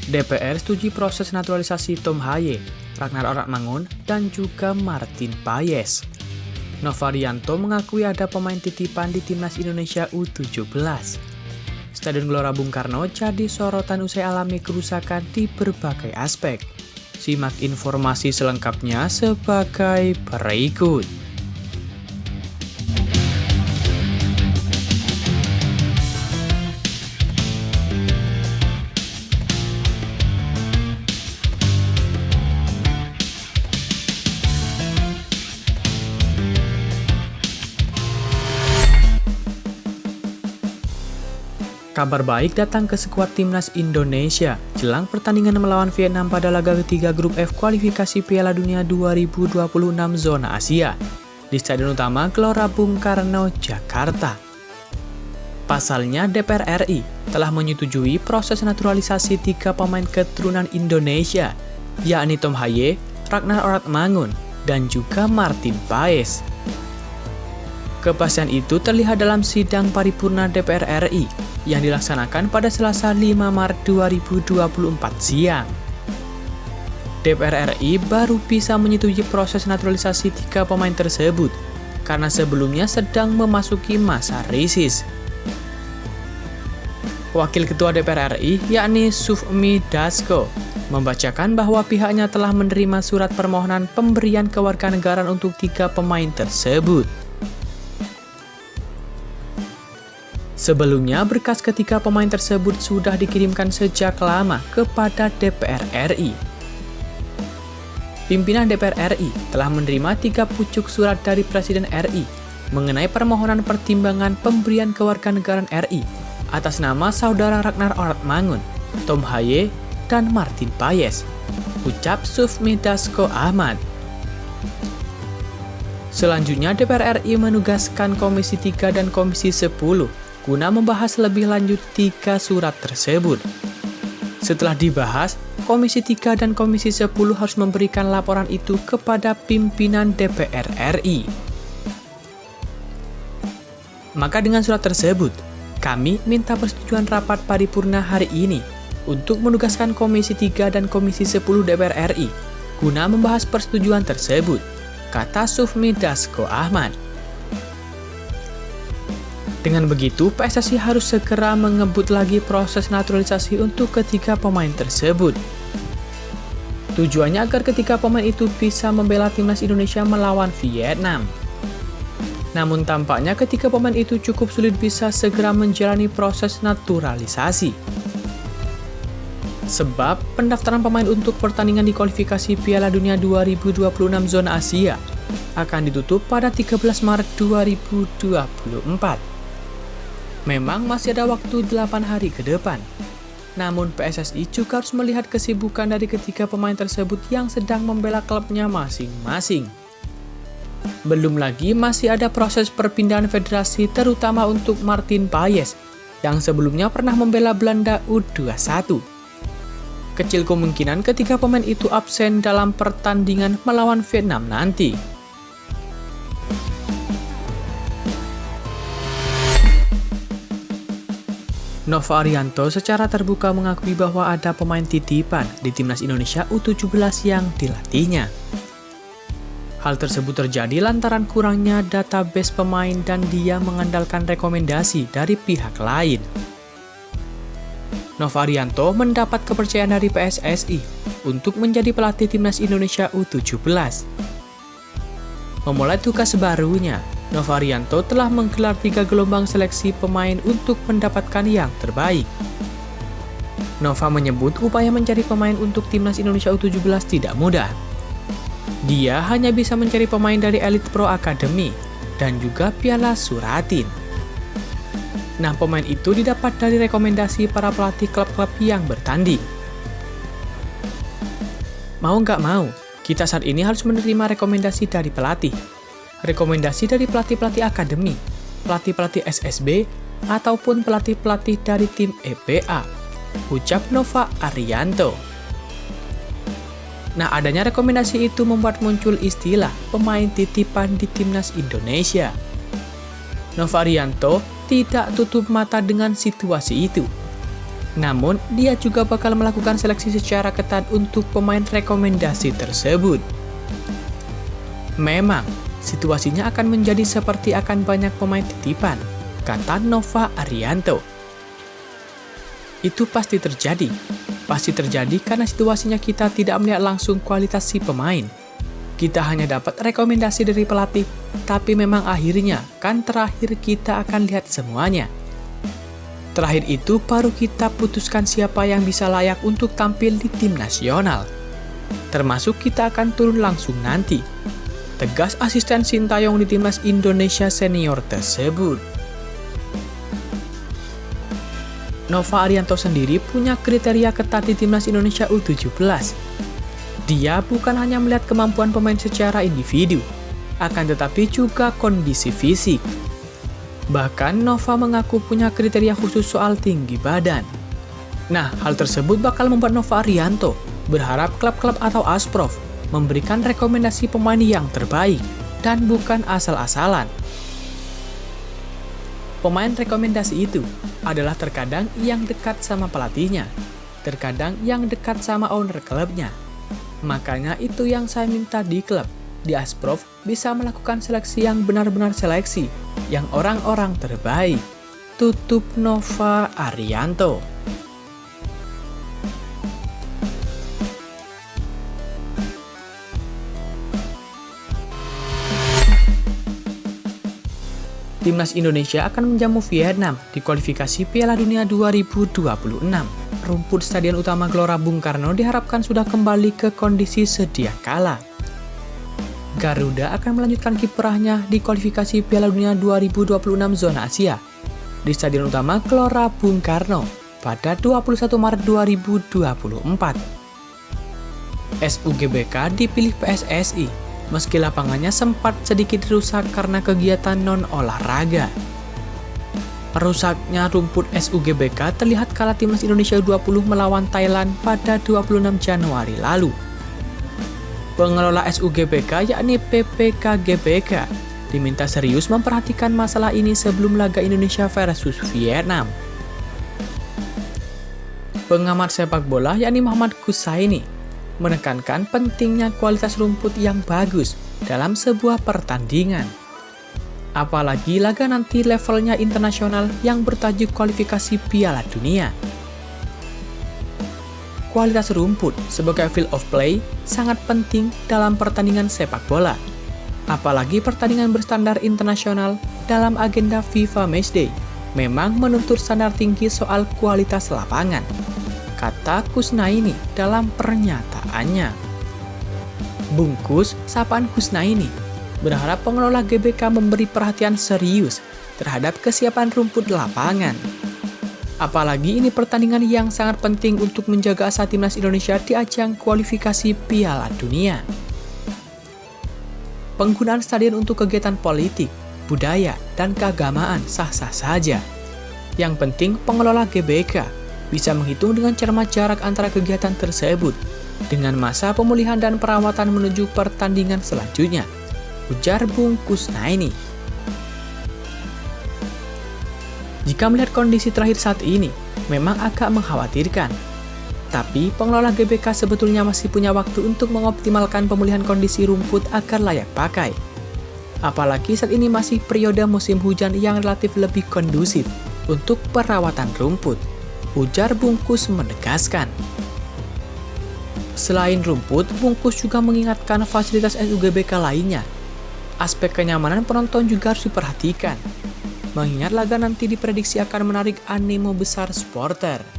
DPR setuju proses naturalisasi Tom Haye, Ragnar Oratmangun, dan juga Martin Paes. Nofarianto mengakui ada pemain titipan di Timnas Indonesia U17. Stadion Gelora Bung Karno jadi sorotan usai alami kerusakan di berbagai aspek. Simak informasi selengkapnya sebagai berikut. Kabar baik datang ke skuad Timnas Indonesia jelang pertandingan melawan Vietnam pada laga ketiga grup F kualifikasi Piala Dunia 2026 zona Asia di Stadion Utama Gelora Bung Karno, Jakarta. Pasalnya DPR RI telah menyetujui proses naturalisasi 3 pemain keturunan Indonesia, yakni Tom Haye, Ragnar Oratmangun, dan juga Martin Paes. Kepastian itu terlihat dalam sidang paripurna DPR RI yang dilaksanakan pada Selasa 5 Maret 2024 siang. DPR RI baru bisa menyetujui proses naturalisasi 3 pemain tersebut karena sebelumnya sedang memasuki masa risis. Wakil Ketua DPR RI yakni Sufmi Dasko membacakan bahwa pihaknya telah menerima surat permohonan pemberian kewarganegaraan untuk 3 pemain tersebut. Sebelumnya, berkas ketiga pemain tersebut sudah dikirimkan sejak lama kepada DPR RI. Pimpinan DPR RI telah menerima 3 pucuk surat dari Presiden RI mengenai permohonan pertimbangan pemberian kewarganegaraan RI atas nama saudara Ragnar Oratmangun, Tom Haye, dan Martin Paes, ucap Sufmi Dasko Ahmad. Selanjutnya, DPR RI menugaskan Komisi 3 dan Komisi 10 guna membahas lebih lanjut 3 surat tersebut. Setelah dibahas, Komisi 3 dan Komisi 10 harus memberikan laporan itu kepada pimpinan DPR RI. Maka dengan surat tersebut, kami minta persetujuan rapat paripurna hari ini untuk menugaskan Komisi 3 dan Komisi 10 DPR RI guna membahas persetujuan tersebut, kata Sufmi Dasko Ahmad. Dengan begitu, PSSI harus segera mengebut lagi proses naturalisasi untuk ketiga pemain tersebut. Tujuannya agar ketiga pemain itu bisa membela Timnas Indonesia melawan Vietnam. Namun tampaknya ketiga pemain itu cukup sulit bisa segera menjalani proses naturalisasi. Sebab pendaftaran pemain untuk pertandingan di kualifikasi Piala Dunia 2026 zona Asia akan ditutup pada 13 Maret 2024. Memang masih ada waktu 8 hari ke depan. Namun PSSI juga harus melihat kesibukan dari ketiga pemain tersebut yang sedang membela klubnya masing-masing. Belum lagi masih ada proses perpindahan federasi terutama untuk Martin Paes yang sebelumnya pernah membela Belanda U21. Kecil kemungkinan ketiga pemain itu absen dalam pertandingan melawan Vietnam nanti. Nofarianto secara terbuka mengakui bahwa ada pemain titipan di Timnas Indonesia U17 yang dilatihnya. Hal tersebut terjadi lantaran kurangnya database pemain dan dia mengandalkan rekomendasi dari pihak lain. Nofarianto mendapat kepercayaan dari PSSI untuk menjadi pelatih Timnas Indonesia U17. Memulai tugas barunya, Nofarianto telah menggelar 3 gelombang seleksi pemain untuk mendapatkan yang terbaik. Nova menyebut upaya mencari pemain untuk Timnas Indonesia U17 tidak mudah. Dia hanya bisa mencari pemain dari Elite Pro Academy dan juga Piala Suratin. Nah, pemain itu didapat dari rekomendasi para pelatih klub-klub yang bertanding. Mau nggak mau, kita saat ini harus menerima rekomendasi dari pelatih. Rekomendasi dari pelatih-pelatih akademi, pelatih-pelatih SSB, ataupun pelatih-pelatih dari tim EPA, ucap Nova Arianto. Nah, adanya rekomendasi itu membuat muncul istilah pemain titipan di Timnas Indonesia. Nova Arianto tidak tutup mata dengan situasi itu. Namun, dia juga bakal melakukan seleksi secara ketat untuk pemain rekomendasi tersebut. Memang, situasinya akan menjadi seperti akan banyak pemain titipan, kata Nova Arianto. Itu pasti terjadi. Pasti terjadi karena situasinya kita tidak melihat langsung kualitas si pemain. Kita hanya dapat rekomendasi dari pelatih, tapi memang akhirnya kan terakhir kita akan lihat semuanya. Terakhir itu baru kita putuskan siapa yang bisa layak untuk tampil di tim nasional. Termasuk kita akan turun langsung nanti. Tegas asisten Sintayong di timnas Indonesia senior tersebut. Nova Arianto sendiri punya kriteria ketat di timnas Indonesia U17. Dia bukan hanya melihat kemampuan pemain secara individu, akan tetapi juga kondisi fisik. Bahkan Nova mengaku punya kriteria khusus soal tinggi badan. Nah, hal tersebut bakal membuat Nova Arianto berharap klub-klub atau Asprof memberikan rekomendasi pemain yang terbaik dan bukan asal-asalan. Pemain rekomendasi itu adalah terkadang yang dekat sama pelatihnya, terkadang yang dekat sama owner klubnya. Makanya itu yang saya minta di klub, di Asprof bisa melakukan seleksi yang benar-benar seleksi, yang orang-orang terbaik. Tutup Nova Arianto. Timnas Indonesia akan menjamu Vietnam di kualifikasi Piala Dunia 2026. Rumput Stadion Utama Gelora Bung Karno diharapkan sudah kembali ke kondisi sedia kala. Garuda akan melanjutkan kiprahnya di kualifikasi Piala Dunia 2026 zona Asia di Stadion Utama Gelora Bung Karno pada 21 Maret 2024. SUGBK dipilih PSSI meski lapangannya sempat sedikit rusak karena kegiatan non-olahraga. Rusaknya rumput SUGBK terlihat kala timnas Indonesia U20 melawan Thailand pada 26 Januari lalu. Pengelola SUGBK yakni PPKGBK diminta serius memperhatikan masalah ini sebelum laga Indonesia versus Vietnam. Pengamat sepak bola yakni Muhammad Kusaini menekankan pentingnya kualitas rumput yang bagus dalam sebuah pertandingan. Apalagi laga nanti levelnya internasional yang bertajuk kualifikasi Piala Dunia. Kualitas rumput sebagai field of play sangat penting dalam pertandingan sepak bola. Apalagi pertandingan berstandar internasional dalam agenda FIFA Matchday memang menuntut standar tinggi soal kualitas lapangan, kata Kusnaini dalam pernyataannya. Bungkus sapaan Kusnaini berharap pengelola GBK memberi perhatian serius terhadap kesiapan rumput lapangan. Apalagi ini pertandingan yang sangat penting untuk menjaga asa timnas Indonesia di ajang kualifikasi Piala Dunia. Penggunaan stadion untuk kegiatan politik, budaya, dan keagamaan sah-sah saja. Yang penting pengelola GBK bisa menghitung dengan cermat jarak antara kegiatan tersebut dengan masa pemulihan dan perawatan menuju pertandingan selanjutnya, ujar Bung Kusnaini. Jika melihat kondisi terakhir saat ini, memang agak mengkhawatirkan. Tapi pengelola GBK sebetulnya masih punya waktu untuk mengoptimalkan pemulihan kondisi rumput agar layak pakai. Apalagi saat ini masih periode musim hujan yang relatif lebih kondusif untuk perawatan rumput, ujar Bungkus menegaskan. Selain rumput, Bungkus juga mengingatkan fasilitas SUGBK lainnya. Aspek kenyamanan penonton juga harus diperhatikan, mengingat laga nanti diprediksi akan menarik animo besar supporter.